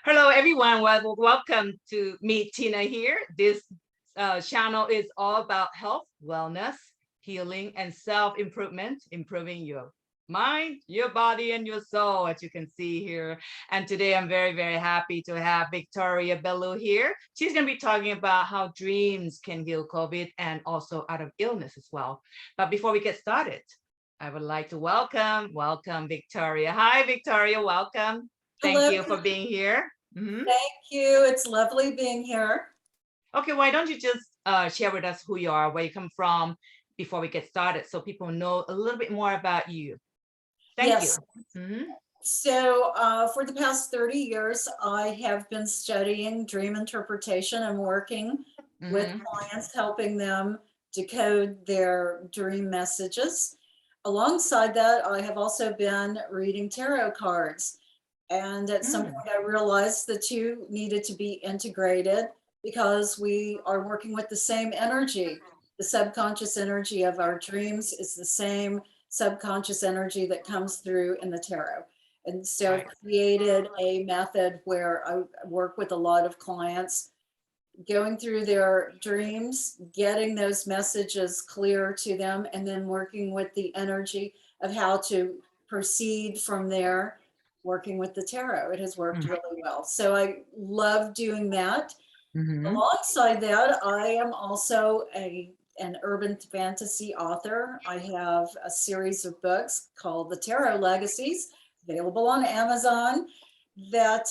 Hello, everyone. Welcome to Meet Tina here. This channel is all about health, wellness, healing, and self-improvement, improving your mind, your body, and your soul, as you can see here. And today I'm very, very happy to have Victoria Belue here. She's going to be talking about how dreams can heal COVID and also out of illness as well. But before we get started, I would like to welcome Victoria. Hi, Victoria. Welcome. Thank Hello. you for being here. Thank you. It's lovely being here. Okay, why don't you just share with us who you are, where you come from, before we get started, so people know a little bit more about you. Thank you. So for the past 30 years, I have been studying dream interpretation and working with clients, helping them decode their dream messages. Alongside that, I have also been reading tarot cards. And at some point I realized the two needed to be integrated because we are working with the same energy. The subconscious energy of our dreams is the same subconscious energy that comes through in the tarot. And so I've created a method where I work with a lot of clients, going through their dreams, getting those messages clear to them, and then working with the energy of how to proceed from there, working with the tarot. It has worked really well. So I love doing that. Alongside that, I am also an urban fantasy author. I have a series of books called The Tarot Legacies, available on Amazon, that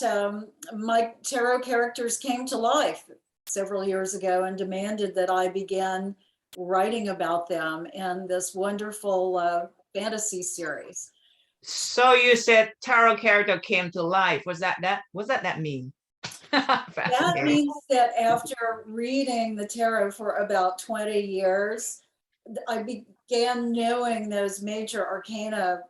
my tarot characters came to life several years ago and demanded that I begin writing about them in this wonderful fantasy series. So you said tarot character came to life. What does that mean? That means that after reading the tarot for about 20 years, I began knowing those major arcana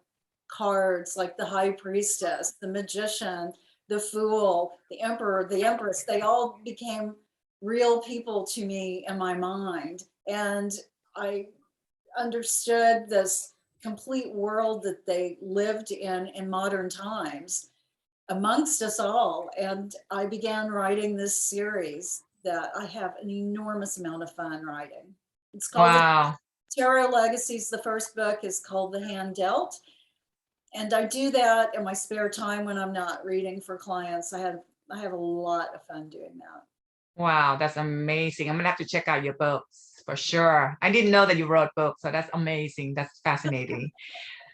cards like the High Priestess, the Magician, the Fool, the Emperor, the Empress. They all became real people to me in my mind. And I understood this complete world that they lived in modern times amongst us all. And I began writing this series that I have an enormous amount of fun writing. It's called Tarot Legacies. The first book is called The Hand Dealt. And I do that in my spare time when I'm not reading for clients. I have a lot of fun doing that. Wow, that's amazing. I'm gonna have to check out your books for sure. I didn't know that you wrote books, so that's amazing. That's fascinating.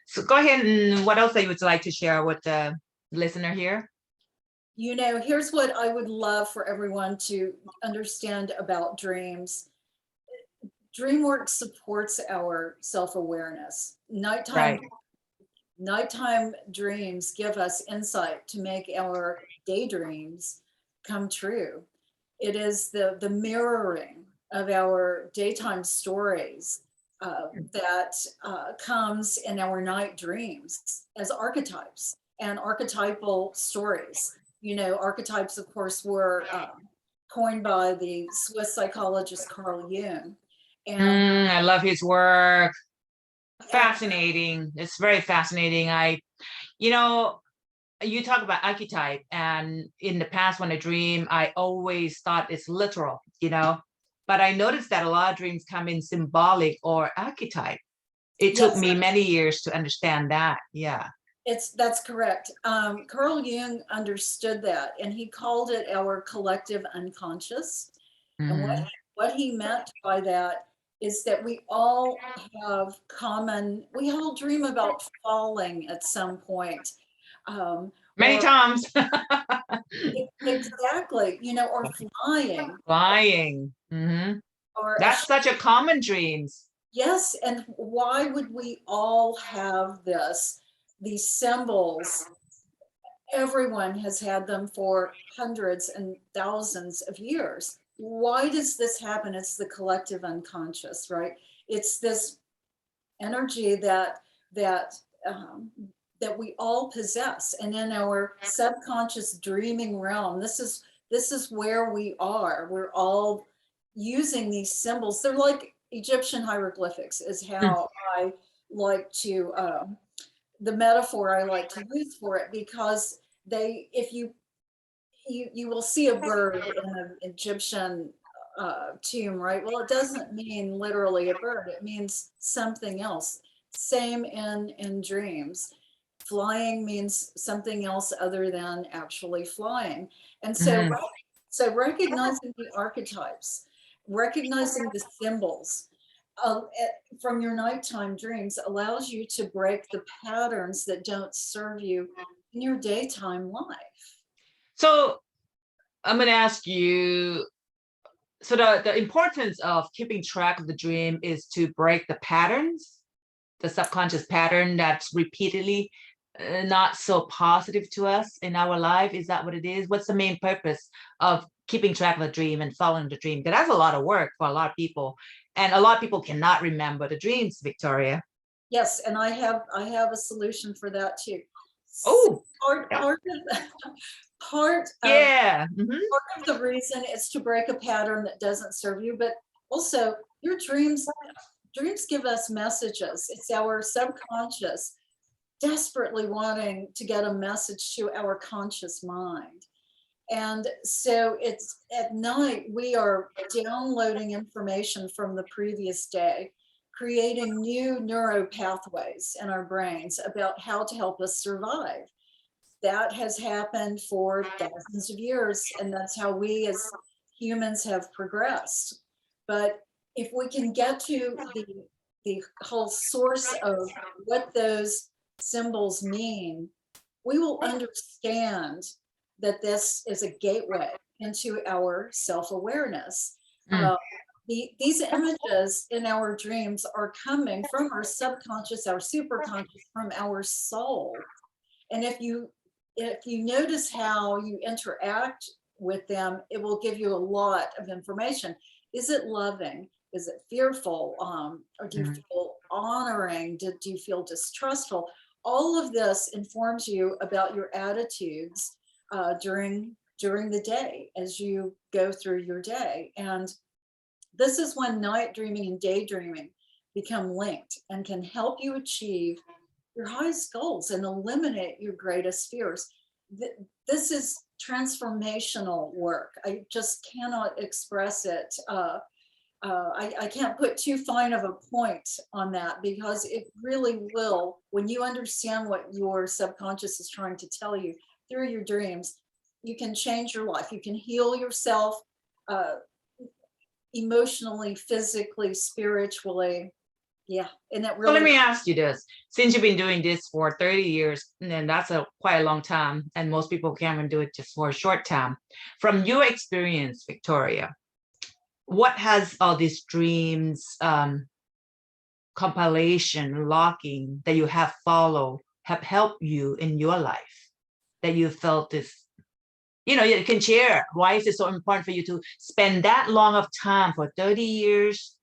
So go ahead, and what else that you would like to share with the listener here? You know, here's what I would love for everyone to understand about dreams. Dream work supports our self-awareness. Nighttime dreams give us insight to make our daydreams come true. It is the mirroring of our daytime stories that comes in our night dreams as archetypes and archetypal stories. You know, archetypes, of course, were coined by the Swiss psychologist Carl Jung. And I love his work. Fascinating. It's very fascinating. You talk about archetype, and in the past when I dream, I always thought it's literal, but I noticed that a lot of dreams come in symbolic or archetype. It took me many years to understand that. Yeah. That's correct. Carl Jung understood that, and he called it our collective unconscious. And what he meant by that is that we all dream about falling at some point. Many times. Exactly, or flying. Flying. That's such a common dream. Yes, and why would we all have these symbols? Everyone has had them for hundreds and thousands of years. Why does this happen? It's the collective unconscious, right? It's this energy that we all possess, and in our subconscious dreaming realm, this is where we are. We're all using these symbols. They're like Egyptian hieroglyphics, is how I like to the metaphor I like to use for it, because if you you will see a bird in an Egyptian tomb, right? Well, it doesn't mean literally a bird. It means something else. Same in dreams. Flying means something else other than actually flying. And so, Mhm. so recognizing the archetypes, recognizing the symbols from your nighttime dreams allows you to break the patterns that don't serve you in your daytime life. So I'm going to ask you, so the importance of keeping track of the dream is to break the patterns, the subconscious pattern that's repeatedly not so positive to us in our life. Is that what it is? What's the main purpose of keeping track of the dream and following the dream? Because that's a lot of work for a lot of people. And a lot of people cannot remember the dreams, Victoria. Yes, and I have a solution for that too. Oh, Part yeah. part of part of Yeah. Mhm. part of the reason is to break a pattern that doesn't serve you, but also your dreams give us messages. It's our subconscious desperately wanting to get a message to our conscious mind. And so it's at night, we are downloading information from the previous day, creating new neural pathways in our brains about how to help us survive. That has happened for thousands of years, and that's how we as humans have progressed. But if we can get to the whole source of what those symbols mean, we will understand that this is a gateway into our self-awareness. Mm. These images in our dreams are coming from our subconscious, our superconscious, from our soul. And if you notice how you interact with them, it will give you a lot of information. Is it loving? Is it fearful? Or do you Mm. feel honoring? Do you feel distrustful? All of this informs you about your attitudes during the day as you go through your day. And this is when night dreaming and daydreaming become linked and can help you achieve your highest goals and eliminate your greatest fears. This is transformational work. I just cannot express it. I can't put too fine of a point on that because it really will, when you understand what your subconscious is trying to tell you through your dreams, you can change your life. You can heal yourself uh, emotionally, physically, spiritually. Yeah, and that So let really. me ask you this. Since you've been doing this for 30 years, and that's quite a long time, and most people can't even do it just for a short time. From your experience, Victoria, what has all these dreams, compilation, locking that you have followed have helped you in your life that you felt this, you can share. Why is it so important for you to spend that long of time for 30 years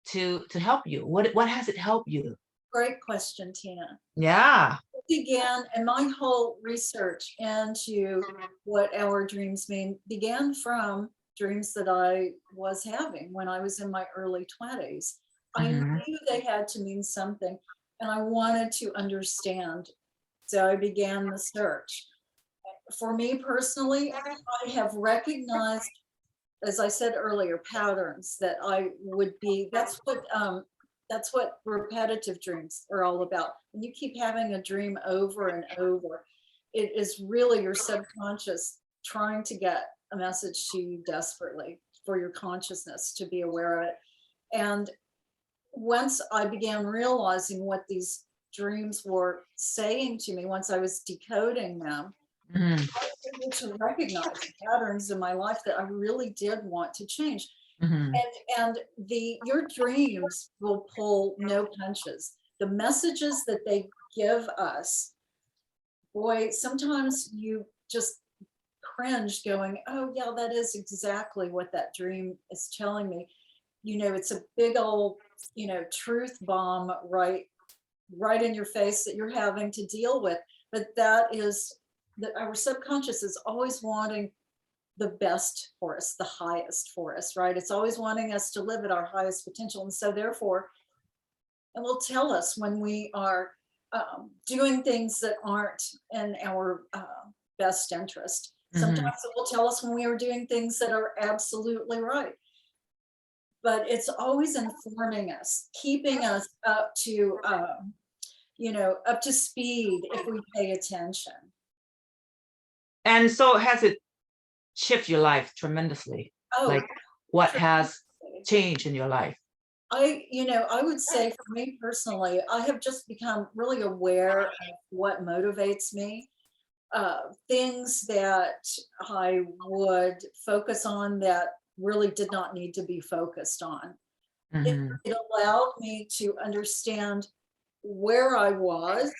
to help you? What has it helped you? Great question, Tina. Yeah. It began, and my whole research into what our dreams mean began from dreams that I was having when I was in my early 20s. I Mhm. knew they had to mean something, and I wanted to understand. So I began the search. For me personally, I have recognized, as I said earlier, patterns that I would be, that's what repetitive dreams are all about. When you keep having a dream over and over, it is really your subconscious trying to get a message to you desperately for your consciousness to be aware of it. And once I began realizing what these dreams were saying to me, once I was decoding them, Mhm. I was able to recognize patterns in my life that I really did want to change. Mhm. And your dreams will pull no punches. The messages that they give us, boy, sometimes you just cringe going, oh yeah, that is exactly what that dream is telling me. It's a big old, truth bomb right in your face that you're having to deal with. But that is that our subconscious is always wanting the best for us, the highest for us, right? It's always wanting us to live at our highest potential. And so therefore, it will tell us when we are doing things that aren't in our best interest. Sometimes it will tell us when we are doing things that are absolutely right. But it's always informing us, keeping us up to, up to speed if we pay attention. And so has it shifted your life tremendously? Oh, Like what has tremendously. changed in your life? I would say for me personally, I have just become really aware of what motivates me. Things that I would focus on that really did not need to be focused on. Mhm. It allowed me to understand where I was,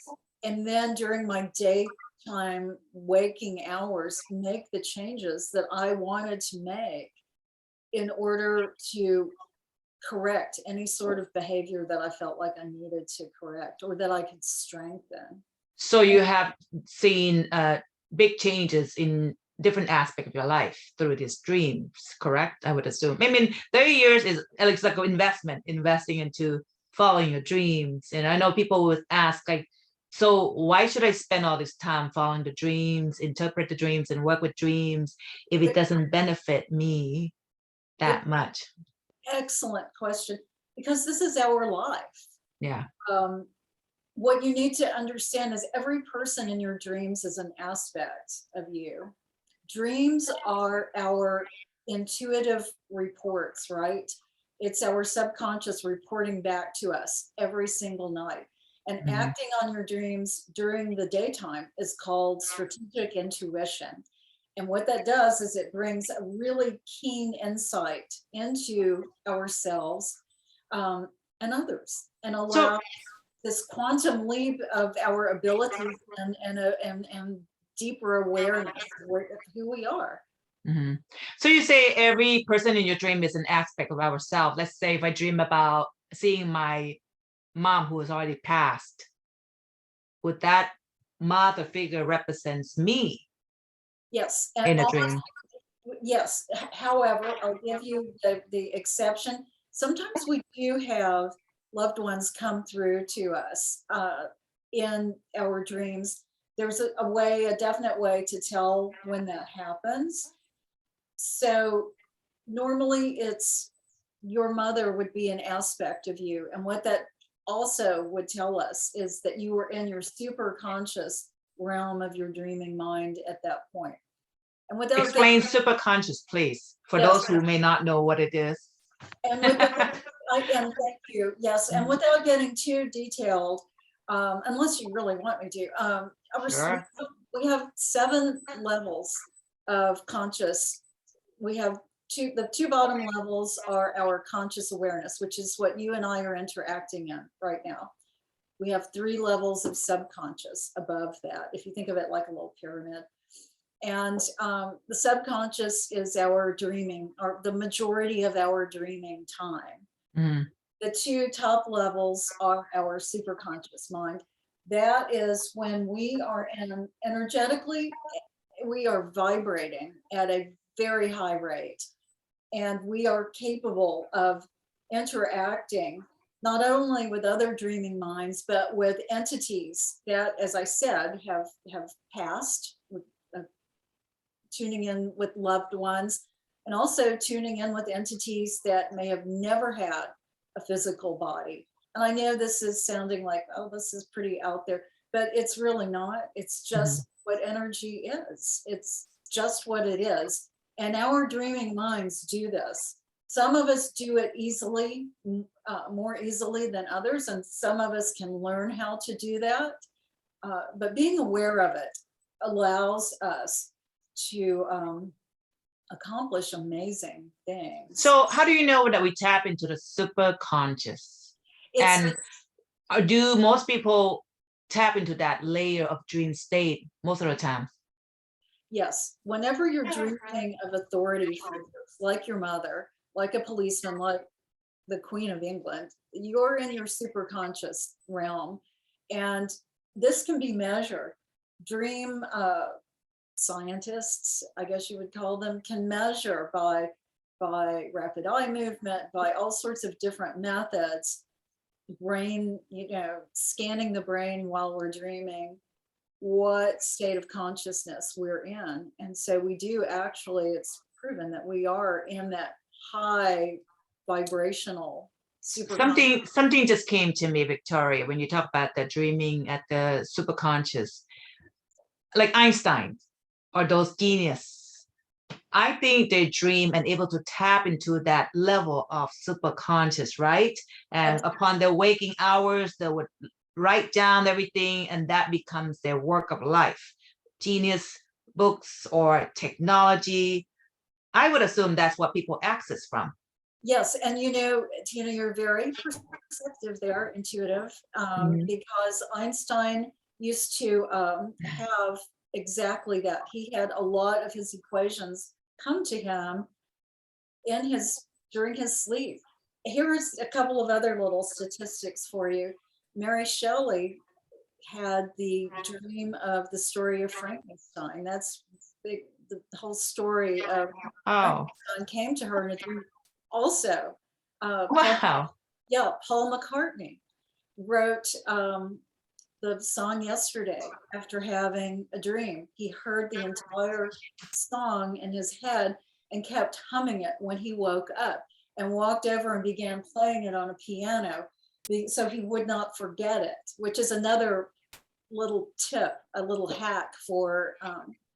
and then during my daytime waking hours, make the changes that I wanted to make in order to correct any sort of behavior that I felt like I needed to correct or that I could strengthen. So you have seen big changes in different aspects of your life through these dreams, correct? I would assume. I mean, 30 years is it's like an investment, investing into following your dreams. And I know people would ask, like, so why should I spend all this time following the dreams, interpret the dreams, and work with dreams if it doesn't benefit me that much? Excellent question, because this is our life. Yeah. What you need to understand is every person in your dreams is an aspect of you. Dreams are our intuitive reports, right? It's our subconscious reporting back to us every single night. And Mhm. acting on your dreams during the daytime is called strategic intuition. And what that does is it brings a really keen insight into ourselves and others, and So allow this quantum leap of our abilities and deeper awareness of who we are. Mhm. So you say every person in your dream is an aspect of ourselves. Let's say if I dream about seeing my mom who has already passed, would that mother figure represents me Yes, and in a almost dream? yes. However, I'll give you the exception. Sometimes we do have loved ones come through to us in our dreams. There's a way, a definite way to tell when that happens. So normally it's your mother would be an aspect of you. And what that also would tell us is that you were in your super conscious realm of your dreaming mind at that point. And without getting, Explain superconscious, please, for yes, those who may not know what it is. and without, and thank you, yes, and without getting too detailed, unless you really want me to, Sure. we have 7 levels of conscious. We have the 2 bottom levels are our conscious awareness, which is what you and I are interacting in right now. We have 3 levels of subconscious above that, if you think of it like a little pyramid. And the subconscious is our dreaming, or the majority of our dreaming time. Mhm. The 2 top levels are our superconscious mind. That is when we are energetically, we are vibrating at a very high rate, and we are capable of interacting not only with other dreaming minds, but with entities that, as I said, have passed, tuning in with loved ones, and also tuning in with entities that may have never had a physical body. And I know this is sounding like, oh, this is pretty out there, but it's really not. It's Mhm. just what energy is. It's just what it is. And our dreaming minds do this. Some of us do it easily, more easily than others, and some of us can learn how to do that. But being aware of it allows us to accomplish amazing things. So how do you know that we tap into the superconscious? It's And do most people tap into that layer of dream state most of the time? Yes, whenever you're dreaming of authority figures, like your mother, like a policeman, like the Queen of England, you're in your superconscious realm, and this can be measured. Dream scientists, I guess you would call them, can measure by rapid eye movement, by all sorts of different methods, brain, scanning the brain while we're dreaming, what state of consciousness we're in. And so we do actually, it's proven that we are in that high vibrational super. Something just came to me, Victoria, when you talk about the dreaming at the superconscious, like Einstein or those genius. I think they dream and able to tap into that level of superconscious, right? And upon their waking hours, they would write down everything, and that becomes their work of life. Genius books or technology. I would assume that's what people access from. Yes, and Tina, you're very perceptive there, intuitive, because Einstein used to have exactly that. He had a lot of his equations come to him during his sleep. Here's a couple of other little statistics for you. Mary Shelley had the dream of the story of Frankenstein. That's big. The whole story of Frankenstein came to her in a dream. Also, Wow. Paul McCartney wrote the song Yesterday after having a dream. He heard the entire song in his head and kept humming it when he woke up, and walked over and began playing it on a piano so he would not forget it, which is another little tip, a little hack for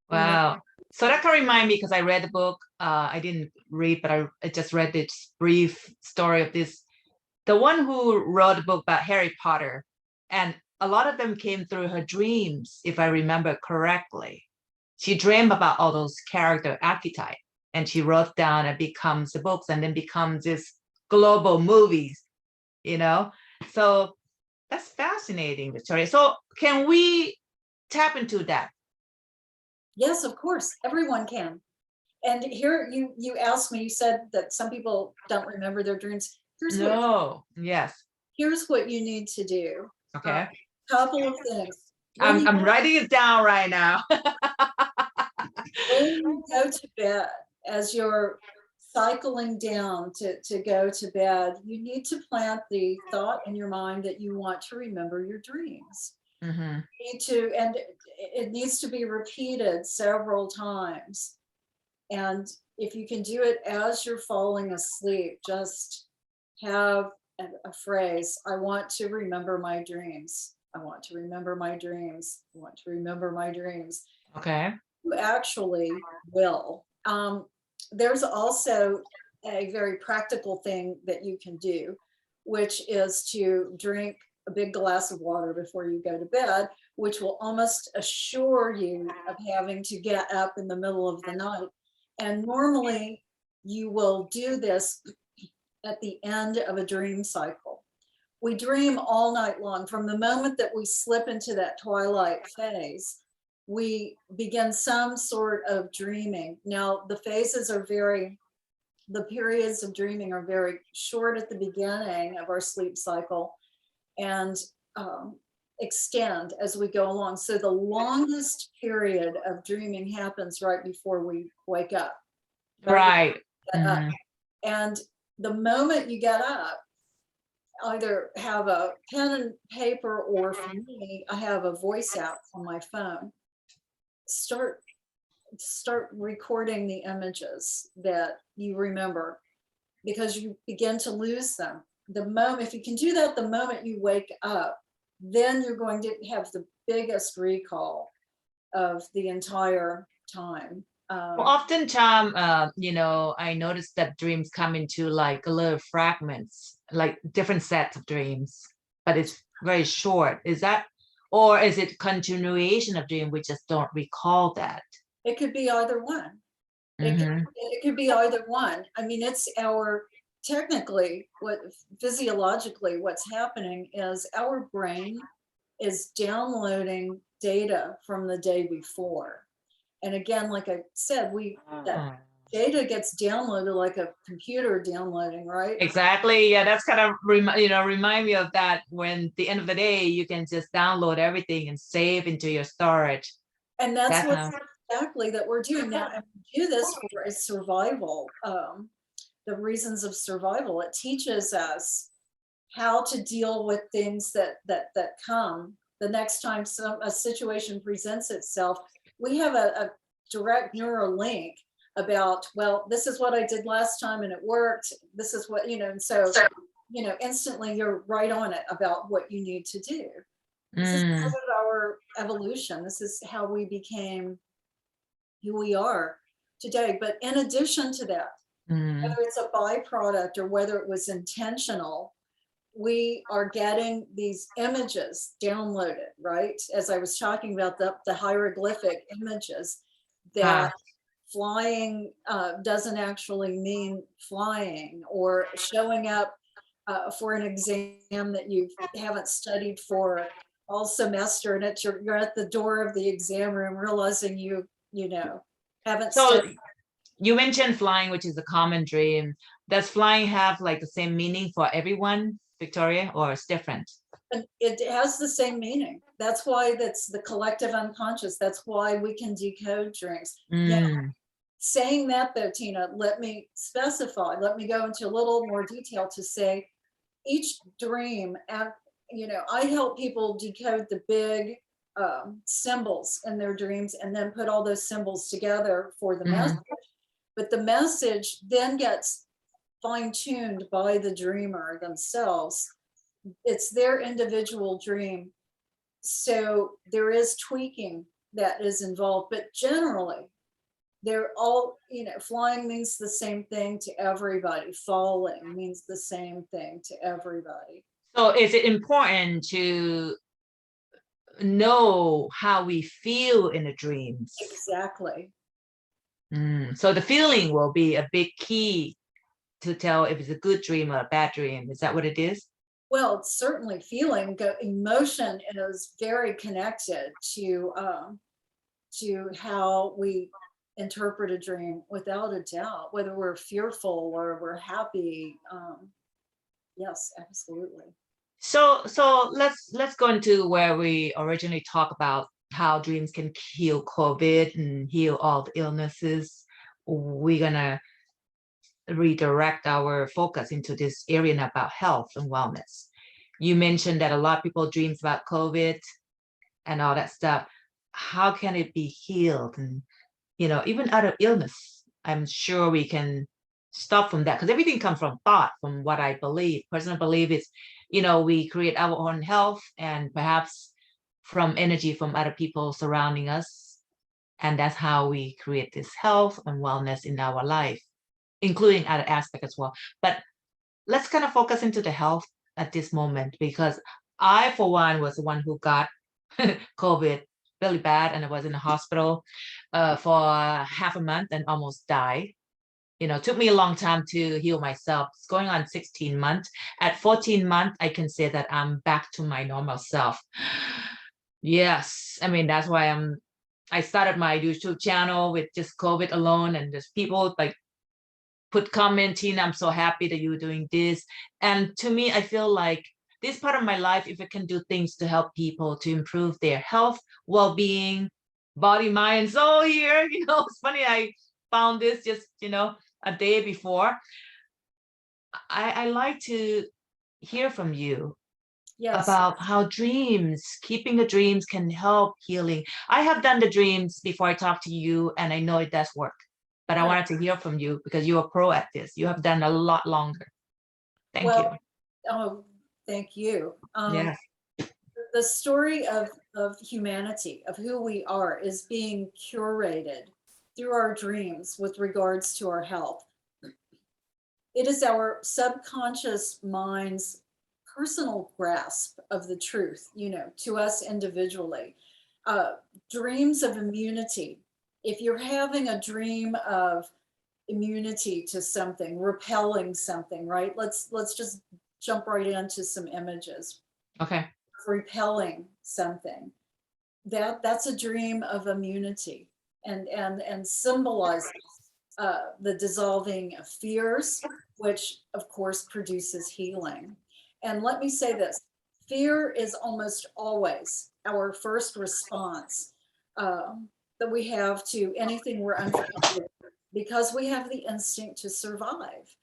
wow. So that can remind me, because I read the book. I didn't read, but I just read this brief story of this. The one who wrote a book about Harry Potter, and a lot of them came through her dreams, if I remember correctly. She dreamed about all those character archetypes, and she wrote down and becomes the books, and then becomes this global movies, So that's fascinating, Victoria. So can we tap into that? Yes, of course, everyone can. And here you asked me, you said that some people don't remember their dreams. Here's what you need to do. Okay. Couple of things. I'm writing it down right now. When you go to bed, as you're cycling down to go to bed, you need to plant the thought in your mind that you want to remember your dreams. Mm-hmm. And it needs to be repeated several times. And if you can do it as you're falling asleep, just have a phrase: I want to remember my dreams. I want to remember my dreams. I want to remember my dreams. Okay. You actually will. There's also a very practical thing that you can do, which is to drink a big glass of water before you go to bed, which will almost assure you of having to get up in the middle of the night. And normally you will do this at the end of a dream cycle. We dream all night long. From the moment that we slip into that twilight phase, we begin some sort of dreaming. Now, the periods of dreaming are very short at the beginning of our sleep cycle, and extend as we go along. So the longest period of dreaming happens right before we wake up. Right. And the moment you get up, either have a pen and paper, or for me, I have a voice app on my phone. Start recording the images that you remember, because you begin to lose them. If you can do that the moment you wake up, then you're going to have the biggest recall of the entire time. Well, oftentimes, I noticed that dreams come into like little fragments, like different sets of dreams, but it's very short. Is that, or is it continuation of dream? We just don't recall that. It could be either one. It could be either one. I mean, technically, physiologically, what's happening is our brain is downloading data from the day before. And again, like I said, that data gets downloaded like a computer downloading, right? Exactly. Yeah, that's kind of remind me of that. When at the end of the day, you can just download everything and save into your storage. And that's exactly that we're doing now. And we do this for a survival. The reasons of survival. It teaches us how to deal with things that come the next time a situation presents itself, we have a direct neural link about, well, this is what I did last time and it worked. This is what, and so, instantly you're right on it about what you need to do. This is part of our evolution. This is how we became who we are today. But in addition to that, whether it's a byproduct or whether it was intentional, we are getting these images downloaded, right? As I was talking about the hieroglyphic images, that flying doesn't actually mean flying, or showing up for an exam that you haven't studied for all semester, and you're at the door of the exam room realizing you haven't So studied. you mentioned flying, which is a common dream. Does flying have like the same meaning for everyone, Victoria, or it's different? It has the same meaning. That's why that's the collective unconscious. That's why we can decode dreams. Now, saying that though, Tina, let me specify, let me go into a little more detail to say each dream, I help people decode the big symbols in their dreams and then put all those symbols together for the message. But the message then gets fine-tuned by the dreamer themselves. It's their individual dream. So there is tweaking that is involved, but generally they're all, flying means the same thing to everybody. Falling means the same thing to everybody. So is it important to know how we feel in the dreams? Exactly. So the feeling will be a big key to tell if it's a good dream or a bad dream. Is that what it is? Well, certainly feeling, emotion is very connected to how we interpret a dream, without a doubt, whether we're fearful or we're happy. Yes, absolutely. So let's go into where we originally talk about how dreams can heal COVID and heal all the illnesses. We're gonna redirect our focus into this area about health and wellness. You mentioned that a lot of people dreams about COVID and all that stuff. How can it be healed? And even out of illness, I'm sure we can stop from that, because everything comes from thought, from what I believe. Personal belief is, we create our own health and perhaps from energy from other people surrounding us. And that's how we create this health and wellness in our life, including other aspects as well. But let's kind of focus into the health at this moment, because I, for one, was the one who got COVID really bad, and I was in the hospital for half a month and almost died. It took me a long time to heal myself. It's going on 16 months. At 14 months, I can say that I'm back to my normal self. Yes, I mean, that's why I started my YouTube channel with just COVID alone, and just people like put commenting, I'm so happy that you're doing this. And to me, I feel like this part of my life, if I can do things to help people to improve their health, well-being, body, mind, soul here, it's funny, I found this just, a day before. I like to hear from you. Yes. About how keeping the dreams can help healing. I have done the dreams before I talk to you, and I know it does work. But I wanted to hear from you because you're a pro at this. You have done a lot longer. Thank you. Oh, thank you. Yes. The story of humanity, of who we are, is being curated through our dreams with regards to our health. It is our subconscious mind's personal grasp of the truth, to us individually. Dreams of immunity. If you're having a dream of immunity to something, repelling something, right? Let's just jump right into some images. Okay. Repelling something. That's a dream of immunity, and symbolizes the dissolving of fears, which of course produces healing. And let me say this: fear is almost always our first response that we have to anything we're unfamiliar with, because we have the instinct to survive.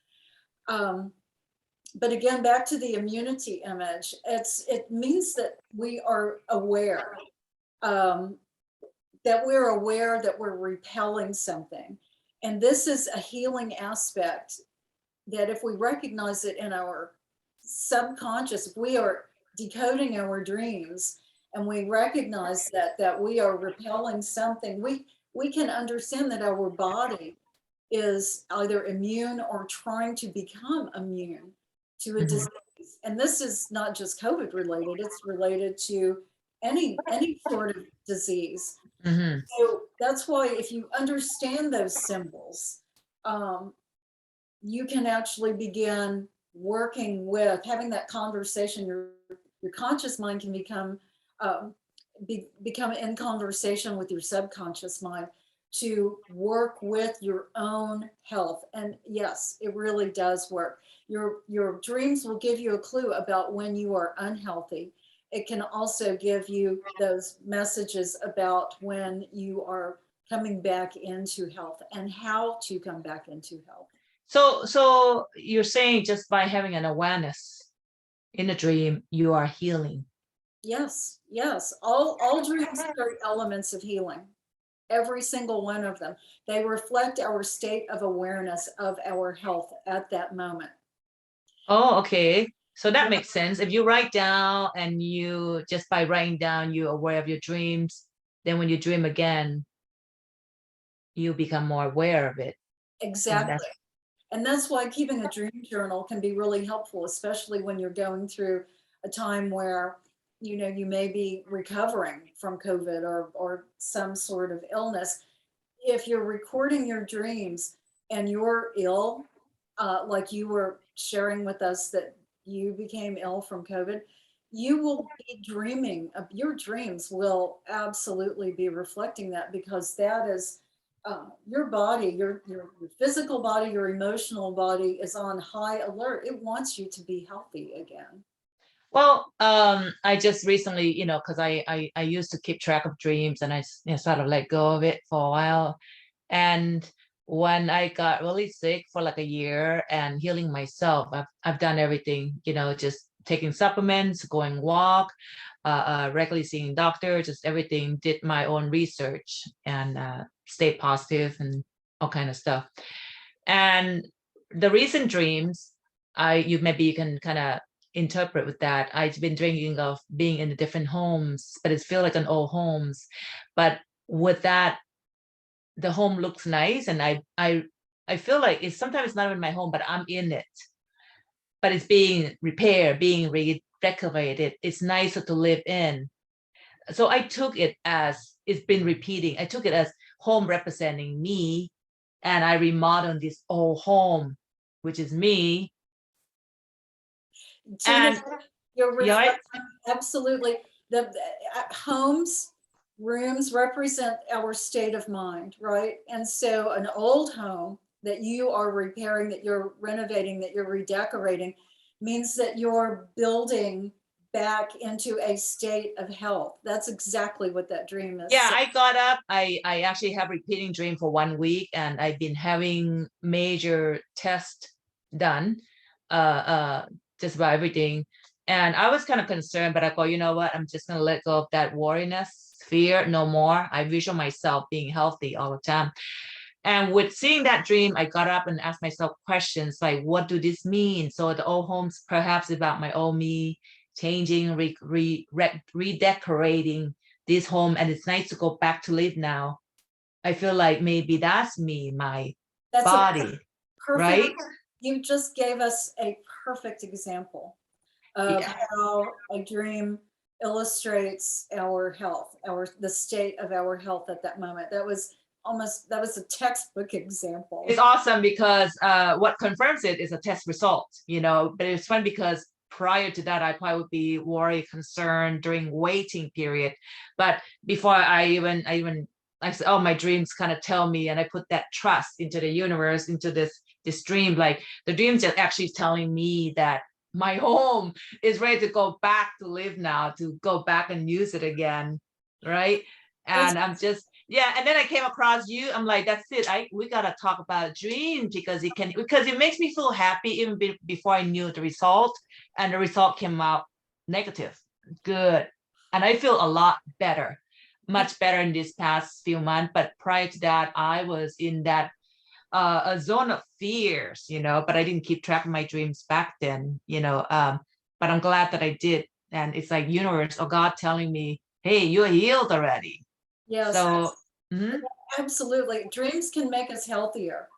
But again, back to the immunity image, it means that we are aware, um, that we're aware that we're repelling something. And this is a healing aspect that if we recognize it in our subconscious, if we are decoding our dreams and we recognize that we are repelling something, we can understand that our body is either immune or trying to become immune to a Mhm. disease. And this is not just COVID related, it's related to any sort of disease. Mhm. So that's why if you understand those symbols, um, you can actually begin working with having that conversation. Your conscious mind can um, become in conversation with your subconscious mind to work with your own health. And yes, it really does work. Your dreams will give you a clue about when you are unhealthy. It can also give you those messages about when you are coming back into health and how to come back into health. So you're saying just by having an awareness in a dream, you are healing. Yes, yes. All dreams are elements of healing. Every single one of them. They reflect our state of awareness of our health at that moment. Oh, okay. So that Yeah, makes sense. If you write down and you just by writing down, you're aware of your dreams, then when you dream again, you become more aware of it. And exactly. that's, And that's why keeping a dream journal can be really helpful, especially when you're going through a time where, you may be recovering from COVID or some sort of illness. If you're recording your dreams and you're ill, like you were sharing with us that you became ill from COVID, you will be dreaming of your dreams will absolutely be reflecting that, because that is your body, your physical body, your emotional body is on high alert. It wants you to be healthy again. well, I just recently, because I used to keep track of dreams and I sort of let go of it for a while. And when I got really sick for like a year and healing myself, I've done everything, just taking supplements, going walk, regularly seeing doctor, just everything, did my own research and stay positive and all kind of stuff. And the recent dreams, maybe you can kind of interpret with that. I've been dreaming of being in the different homes, but it feels like an old homes. But with that, the home looks nice, and I feel like it's sometimes not in my home, but I'm in it. But it's being repaired, being redecorated. It's nicer to live in. So I took it as it's been repeating. I took it as home representing me, and I remodeled this old home, which is me. Tina, And you're yeah, reflecting absolutely. The homes, rooms represent our state of mind, right? And so an old home that you are repairing, that you're renovating, that you're redecorating, means that you're building back into a state of health. That's exactly what that dream is. yeah, So, I got up. I actually have repeating dream for 1 week, and I've been having major tests done, just about everything. And I was kind of concerned, but I go, you know what? I'm just gonna let go of that worriness, fear, no more. I visual myself being healthy all the time. And with seeing that dream, I got up and asked myself questions like, what do this mean? So the old home's perhaps about my old me, changing, redecorating this home, and it's nice to go back to live now. I feel like maybe that's me, my that's a body, perfect, right? you just gave us a perfect example of Yeah. how a dream illustrates our health, the state of our health at that moment. That was a textbook example. It's awesome because what confirms it is a test result, but it's fun because prior to that, I probably would be worried, concerned during waiting period. But before I said, oh, my dreams kind of tell me, and I put that trust into the universe, into this dream. Like the dreams just actually telling me that my home is ready to go back to live now, to go back and use it again, right? That's And I'm just Yeah, and then I came across you. I'm like, that's it. We gotta talk about dreams because it makes me feel happy even before I knew the result, and the result came out negative. Good. And I feel a lot better, much better in this past few months. But prior to that, I was in that a zone of fears, but I didn't keep track of my dreams back then, but I'm glad that I did. And it's like universe or God telling me, hey, you're healed already. Yes, So, mhm, absolutely. Dreams can make us healthier.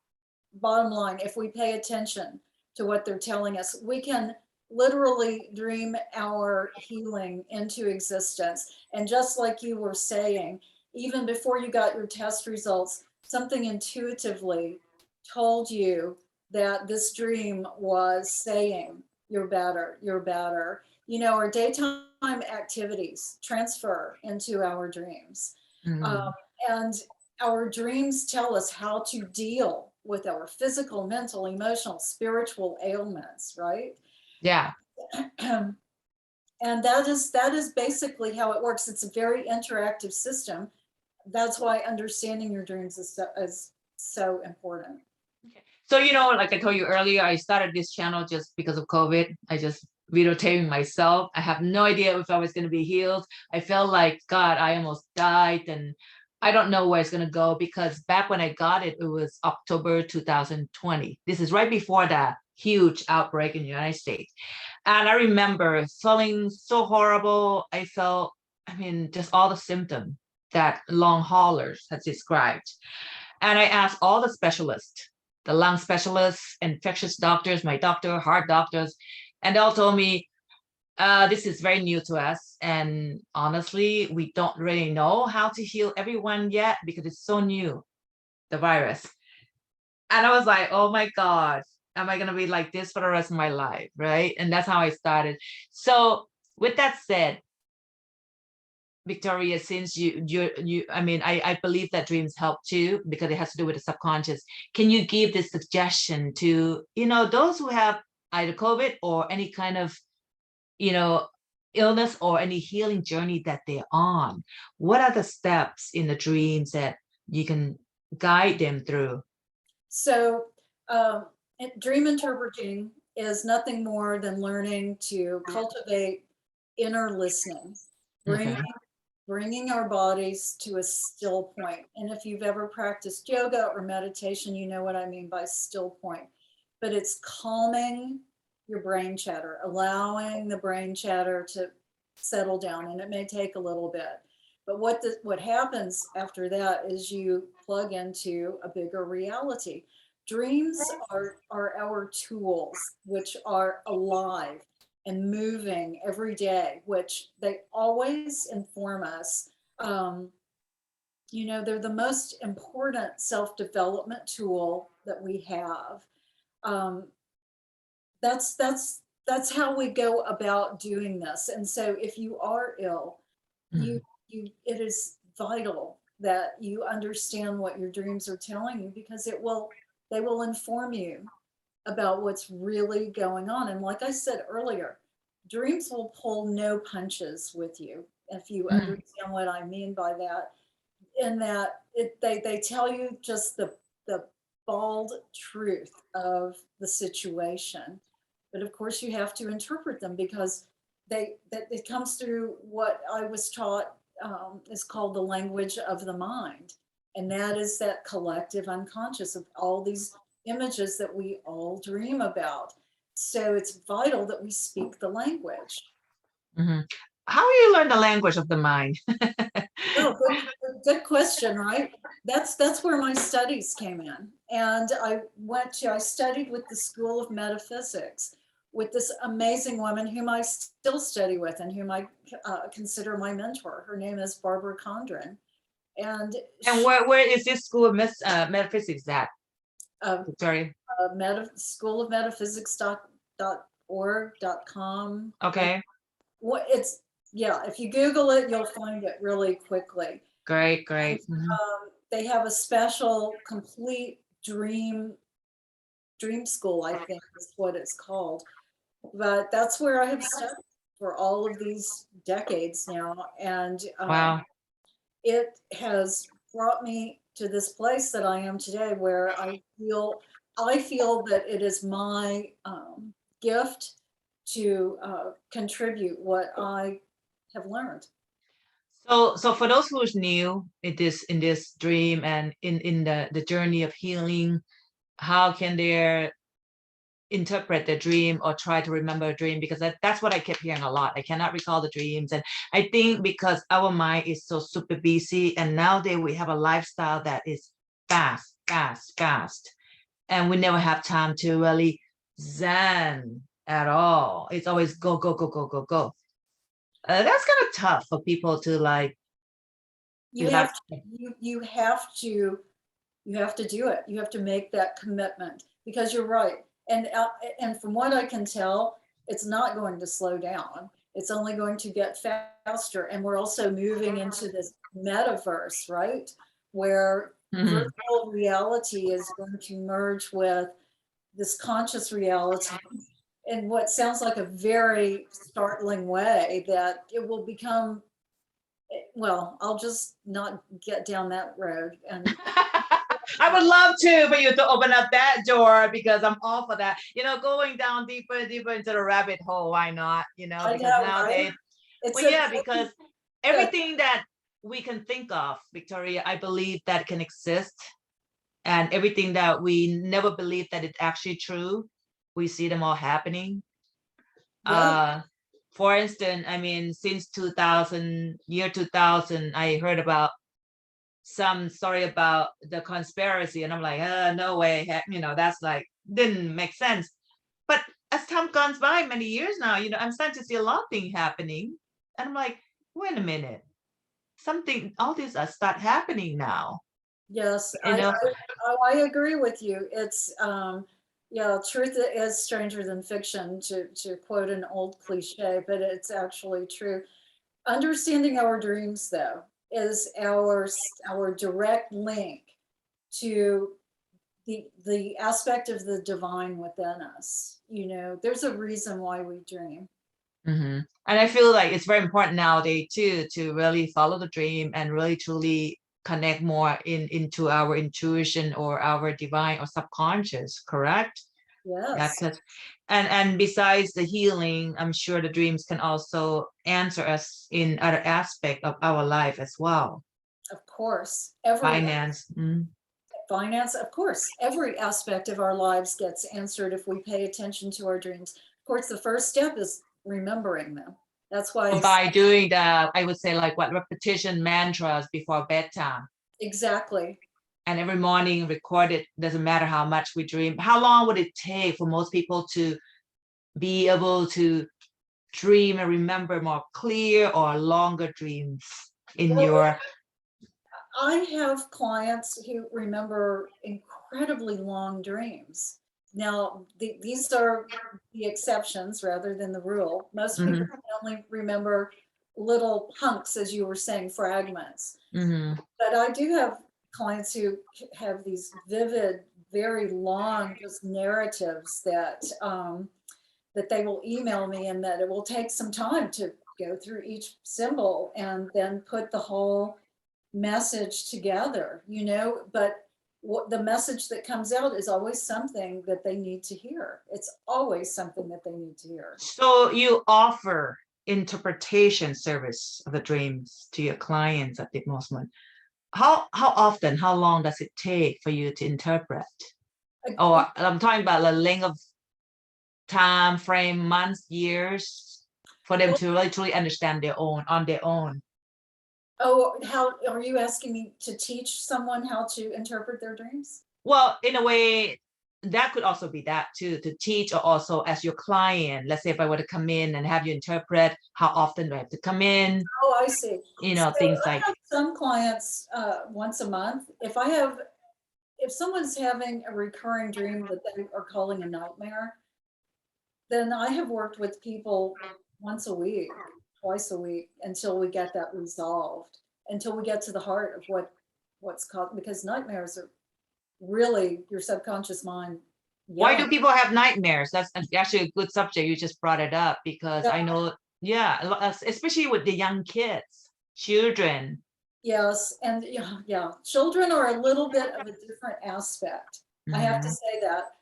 Bottom line, if we pay attention to what they're telling us, we can literally dream our healing into existence. And just like you were saying, even before you got your test results, something intuitively told you that this dream was saying, you're better, you're better. Our daytime activities transfer into our dreams. Um, mhm. and our dreams tell us how to deal with our physical, mental, emotional, spiritual ailments, right? Yeah. And that is basically how it works. It's a very interactive system. That's why understanding your dreams is so important. So, like I told you earlier, I started this channel just because of COVID. I just videotaping myself. I have no idea if I was going to be healed. I felt like, God, I almost died. And I don't know where it's going to go because back when I got it, it was October 2020. This is right before that huge outbreak in the United States. And I remember feeling so horrible. I mean, just all the symptoms that long haulers has described. And I asked all the specialists, the lung specialists, infectious doctors, my doctor, heart doctors, and they all told me, this is very new to us. And honestly, we don't really know how to heal everyone yet because it's so new, the virus. And I was like, oh my God, am I going to be like this for the rest of my life? Right. And that's how I started. So, with that said, Victoria, since I mean, I believe that dreams help too because it has to do with the subconscious. Can you give this suggestion to, those who have either COVID or any kind of, you know, illness or any healing journey that they're on? What are the steps in the dreams that you can guide them through? So, dream interpreting is nothing more than learning to cultivate inner listening, bringing Okay. bringing our bodies to a still point. And if you've ever practiced yoga or meditation, you know what I mean by still point. But it's calming your brain chatter, allowing the brain chatter to settle down, and it may take a little bit. But what happens after that is you plug into a bigger reality. Dreams are our tools, which are alive and moving every day, which they always inform us. Um, they're the most important self-development tool that we have. Um, that's how we go about doing this. And so, if you are ill, you Mhm. it is vital that you understand what your dreams are telling you because they will inform you about what's really going on. And like I said earlier, dreams will pull no punches with you, if you Mhm. understand what I mean by that. In that they tell you just the bald truth of the situation. But of course you have to interpret them because that it comes through what I was taught is called the language of the mind. And that is that collective unconscious of all these images that we all dream about. So it's vital that we speak the language. Mhm. How do you learn the language of the mind? Oh, good question, right? That's where my studies came in. And I studied with the School of Metaphysics with this amazing woman whom I still study with and whom I consider my mentor. Her name is Barbara Condren. And And she, where is this school of metaphysics at, uh, Victoria? School of Metaphysics .org.com. Okay. What it's Yeah, if you Google it, you'll find it really quickly. Great, And great. Mhm. they have a special complete dream school, I think is what it's called. But that's where I have studied for all of these decades now. And Wow. it has brought me to this place that I am today, where I feel that it is my gift to contribute what I have learned. So for those who's new in this dream and in the journey of healing, how can they interpret the dream or try to remember a dream? Because that's what I kept hearing a lot. I cannot recall the dreams. And I think because our mind is so super busy, and nowadays we have a lifestyle that is fast, fast, fast. And we never have time to really zen at all. It's always go, go, go, go, go, go. That's kind of tough for people to like You to have. have to, you have to do it. You have to make that commitment, because you're right. And from what I can tell, it's not going to slow down. It's only going to get faster. And we're also moving into this metaverse, right? Where Mhm. virtual reality is going to merge with this conscious reality in what sounds like a very startling way, that it will become, well, I'll just not get down that road. And I would love to for you to open up that door because I'm all for that. Going down deeper and deeper into the rabbit hole. Why not? I Because know, right? nowadays, It's well, a yeah, because good. everything that we can think of, Victoria, I believe that can exist. And everything that we never believed that it's actually true, we see them all happening. Yeah, Uh, for instance, I mean, since 2000, I heard about some story about the conspiracy, and I'm like, no way, that's like didn't make sense. But as time goes by, many years now, I'm starting to see a lot of things happening, and I'm like, wait a minute, all these are start happening now, yes, you know. I agree with you. It's yeah, truth is stranger than fiction, to quote an old cliche, but it's actually true. Understanding our dreams, though, is our direct link to the aspect of the divine within us. There's a reason why we dream. And I feel like it's very important nowadays too to really follow the dream and really truly connect more into our intuition or our divine or subconscious, correct? Yeah, Yes, 'cause- and besides the healing, I'm sure the dreams can also answer us in other aspect of our life as well. of course. Every Finance. finance, of course, every aspect of our lives gets answered if we pay attention to our dreams. Of course, the first step is remembering them. That's why By doing the, I would say like what repetition mantras before bedtime. exactly. And every morning record it. Doesn't matter how much we dream. How long would it take for most people to be able to dream and remember more clear or longer dreams in Well, your I have clients who remember incredibly long dreams. Now, these are the exceptions rather than the rule. Most people Mhm, can only remember little hunks, as you were saying, fragments. mhm. But I do have clients who have these vivid, very long, just narratives that they will email me, and that it will take some time to go through each symbol and then put the whole message together, but what the message that comes out is always something that they need to hear. It's always something that they need to hear. So you offer interpretation service of the dreams to your clients at the moment. How often, how long does it take for you to interpret? Uh, Or I'm talking about the length of time frame, months, years, for them well, to really truly understand on their own. oh, how are you asking me to teach someone how to interpret their dreams? Well, in a way, that could also be that too, to teach or also as your client. Let's say if I were to come in and have you interpret, how often do I have to come in? Oh, I see. So Things I like, have some clients once a month. If someone's having a recurring dream that they are calling a nightmare, then I have worked with people once a week, twice a week, until we get that resolved, until we get to the heart of what's called, because nightmares are really your subconscious mind why yelling. do people have nightmares? That's actually a good subject. You just brought it up because Yeah, I know, yeah, especially with the young kids, children. Yes, and yeah, children are a little bit of a different aspect. I have to Mhm. say that.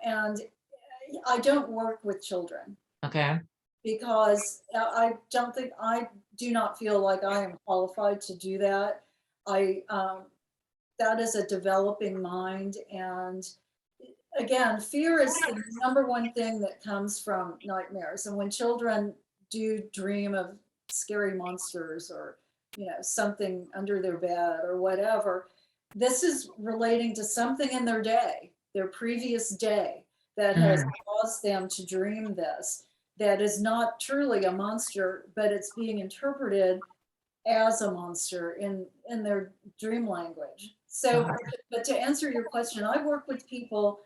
And I don't work with children Okay. because I don't think I do not feel like I am qualified to do that. I that is a developing mind, and again, fear is the number one thing that comes from nightmares. And when children do dream of scary monsters or, something under their bed or whatever, this is relating to something in their day, their previous day, that has Mhm. caused them to dream this. That is not truly a monster, but it's being interpreted as a monster in their dream language. So, but to answer your question, I work with people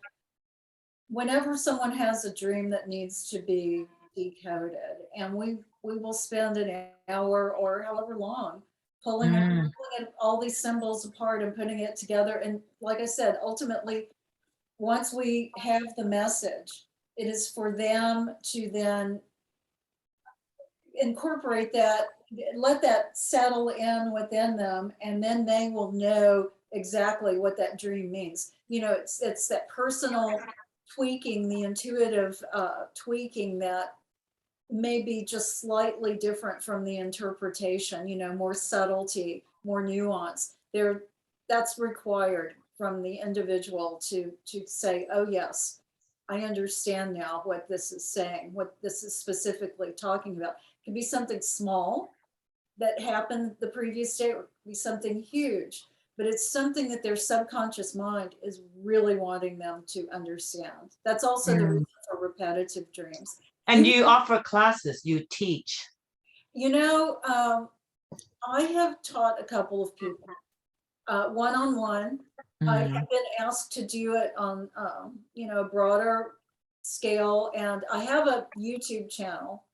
whenever someone has a dream that needs to be decoded, and we will spend an hour or however long Mm. pulling it, all these symbols apart and putting it together. And like I said, ultimately, once we have the message, it is for them to then incorporate that, let that settle in within them, and then they will know exactly what that dream means. It's that personal tweaking, the intuitive tweaking that may be just slightly different from the interpretation, more subtlety, more nuance. That's required from the individual to say, oh yes, I understand now what this is saying, what this is specifically talking about. It can be something small that happened the previous day, or it can be something huge, but it's something that their subconscious mind is really wanting them to understand. That's also the Mm. reason for repetitive dreams. And Even, you offer classes, you teach. you know, um, I have taught a couple of people one-on-one. I have Mhm. been asked to do it on, a broader scale, and I have a YouTube channel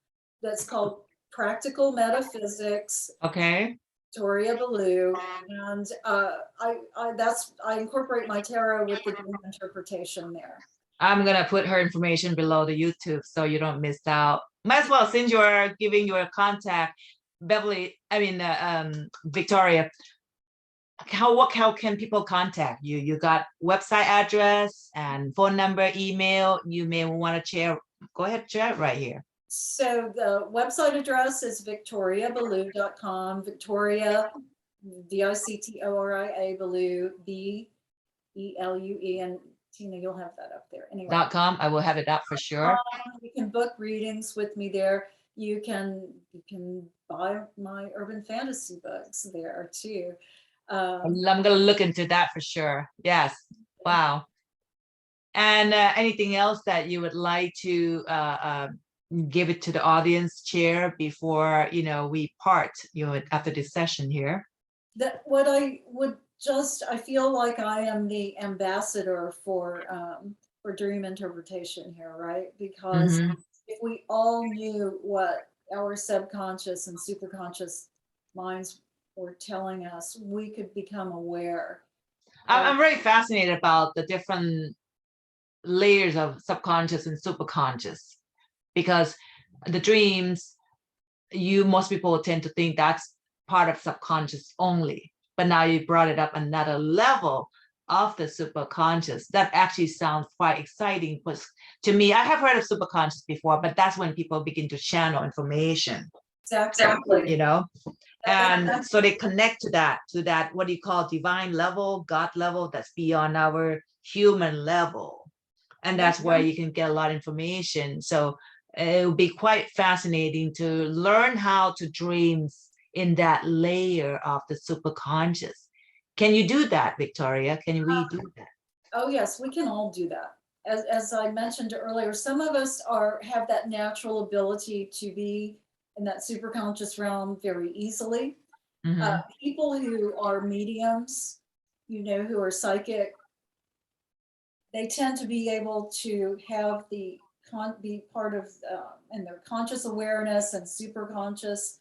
that's called Practical Metaphysics, Okay. Victoria Belue, and I incorporate my tarot with the dream interpretation there. I'm gonna put her information below the YouTube so you don't miss out. Might as well, since you're giving your contact, Beverly, Victoria, how can people contact you? You got website address and phone number, email. You may want to share. Go ahead, share it right here. So the website address is victoriabelue.com. Victoria, Victoria, Belue, Belue, and Tina, you'll have that up there. Anyway, .com. I will have it up for sure. you can book readings with me there. You can buy my urban fantasy books there too. Um, I'm gonna look into that for sure. Yes. Wow. And anything else that you would like to give it to the audience, chair, before we part, after this session here? that what I would I feel like I am the ambassador for dream interpretation here, right? Because Mm-hmm. if we all knew what our subconscious and superconscious minds were telling us, we could become aware of. I'm very fascinated about the different layers of subconscious and superconscious, because the dreams, most people tend to think that's part of subconscious only, but now you brought it up another level of the superconscious. That actually sounds quite exciting, because to me, I have heard of superconscious before, but that's when people begin to channel information, Exactly. you know That- and so they connect to that what do you call divine level, God level, that's beyond our human level, and that- that's where you can get a lot of information. So it would be quite fascinating to learn how to dream in that layer of the superconscious. Can you do that, Victoria? Can we do that? oh yes, we can all do that. As I mentioned earlier, some of us have that natural ability to be in that superconscious realm very easily. Mm-hmm. People who are mediums, who are psychic, they tend to be able to have be part of in their conscious awareness and super conscious,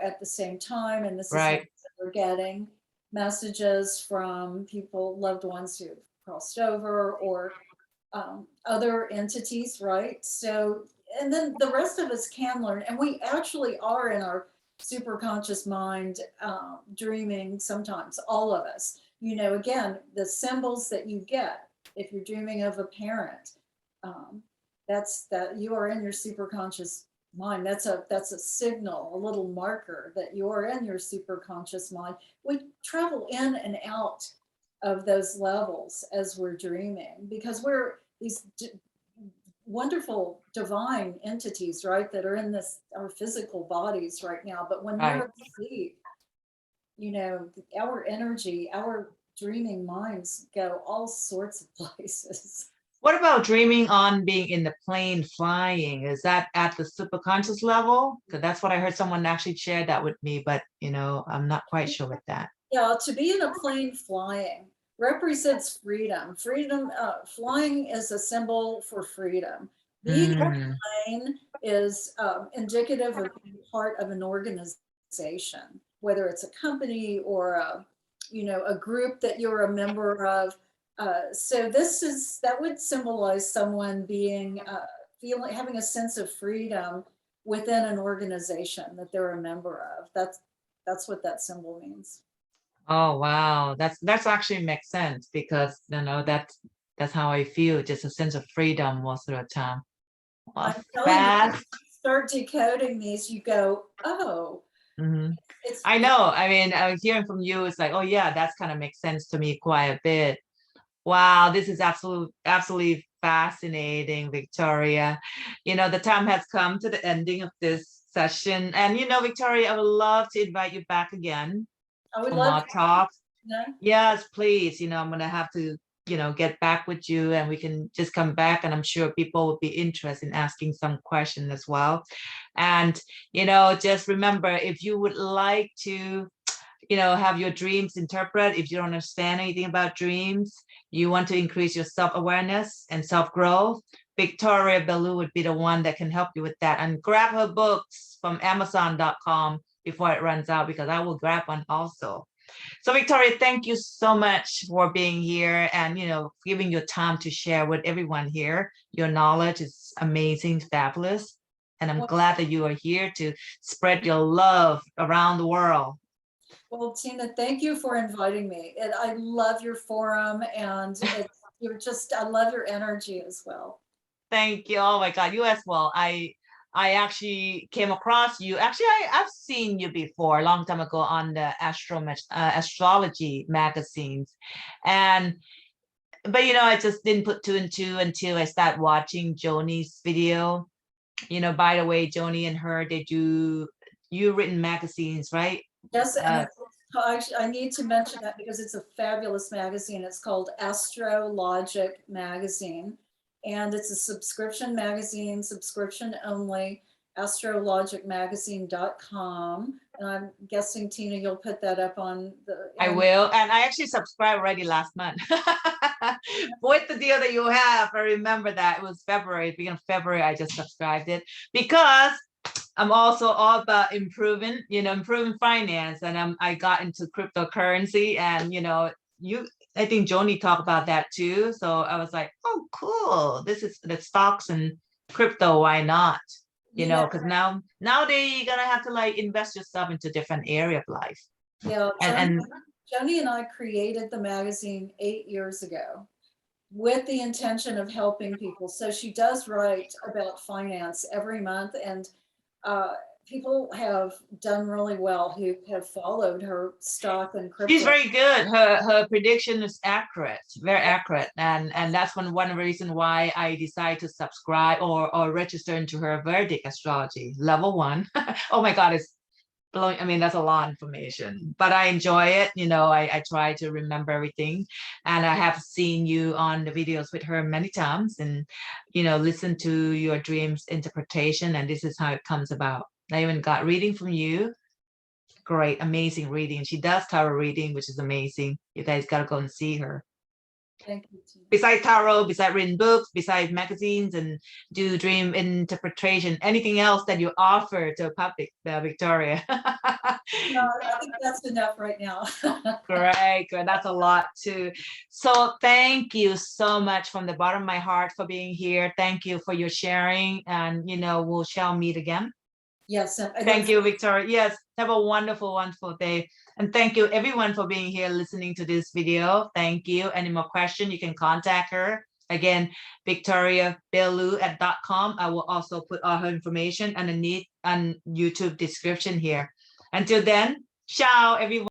at the same time. And this is how Right. we're getting messages from people, loved ones who've crossed over, or other entities, right? So, and then the rest of us can learn, and we actually are in our super conscious mind, dreaming sometimes, all of us. Again, the symbols that you get if you're dreaming of a parent, um, that's that you are in your super conscious mind. That's a signal, a little marker that you're in your super conscious mind. We travel in and out of those levels as we're dreaming because we're these wonderful divine entities, right, that are in our physical bodies right now. But when Right. we're asleep, our energy, our dreaming minds go all sorts of places. What about dreaming on being in the plane flying? Is that at the superconscious level? Because that's what I heard someone actually share that with me, but I'm not quite sure with that. Yeah, to be in a plane flying represents freedom. Freedom, flying is a symbol for freedom. Being in a Mm, plane is indicative of being part of an organization, whether it's a company or a group that you're a member of. So that would symbolize someone being having a sense of freedom within an organization that they're a member of. That's what that symbol means. oh wow, that's actually makes sense because that's how I feel, just a sense of freedom most of the time. Well, I'm telling you, fast. start decoding these, you go, oh, Mhm. it's I know. I mean, I was hearing from you, it's like, oh yeah, that's kind of makes sense to me quite a bit. Wow, this is absolutely fascinating, Victoria. The time has come to the ending of this session. And Victoria, I would love to invite you back again I would for love more to, talks. know. Yes, please. I'm gonna have to, get back with you and we can just come back and I'm sure people will be interested in asking some questions as well. And, just remember if you would like to have your dreams interpret. If you don't understand anything about dreams, you want to increase your self-awareness and self-growth, Victoria Belue would be the one that can help you with that. And grab her books from Amazon.com before it runs out because I will grab one also. So Victoria, thank you so much for being here and giving your time to share with everyone here. Your knowledge is amazing, fabulous. And I'm Well, glad that you are here to spread your love around the world. well, Tina, thank you for inviting me. I love your forum and I love your energy as well. Thank you. Oh my God, you as well. I actually came across you. Actually, I've seen you before a long time ago on the astrology magazines, and but I just didn't put two and two until I started watching Joni's video. By the way, Joni and her, they do you written magazines, right? Yes, and Uh, it's actually, I need to mention that because it's a fabulous magazine. It's called Astrologic Magazine, and it's a subscription magazine, subscription only, astrologicmagazine.com. And I'm guessing, Tina, you'll put that up on the I internet. will, and I actually subscribed already last month. With the deal that you have, I remember that it was February, beginning of February, I just subscribed it because I'm also all about improving finance, and I got into cryptocurrency, and I think Joni talked about that too. So I was like, oh, cool. This is the stocks and crypto. Why not? You know, Because nowadays you're gonna have to like invest yourself into different area of life, yeah, and Joni and I created the magazine 8 years ago with the intention of helping people. So she does write about finance every month, and uh, people have done really well who have followed her stock and she's crypto. very good. Her prediction is accurate, very accurate, and that's one reason why I decided to subscribe or register into her Vedic astrology level 1. Oh my God, it's blowing. I mean, that's a lot of information, but I enjoy it. I try to remember everything, and I have seen you on the videos with her many times, and listen to your dreams interpretation, and this is how it comes about. I even got reading from you. Great, amazing reading. She does tarot reading, which is amazing. You guys gotta go and see her. Thank you, Tina. Besides tarot, besides written books, besides magazines, and do dream interpretation, anything else that you offer to the public, Victoria? No, I think that's enough right now. Great, good. That's a lot too. So thank you so much from the bottom of my heart for being here. Thank you for your sharing, and we shall meet again. Yes. And I Thank look you, Victoria. Yes, have a wonderful, wonderful day. And thank you everyone for being here listening to this video. Thank you. Any more questions, you can contact her. Again, Victoria Belue at .com. I will also put all her information underneath on YouTube description here. Until then, ciao, everyone.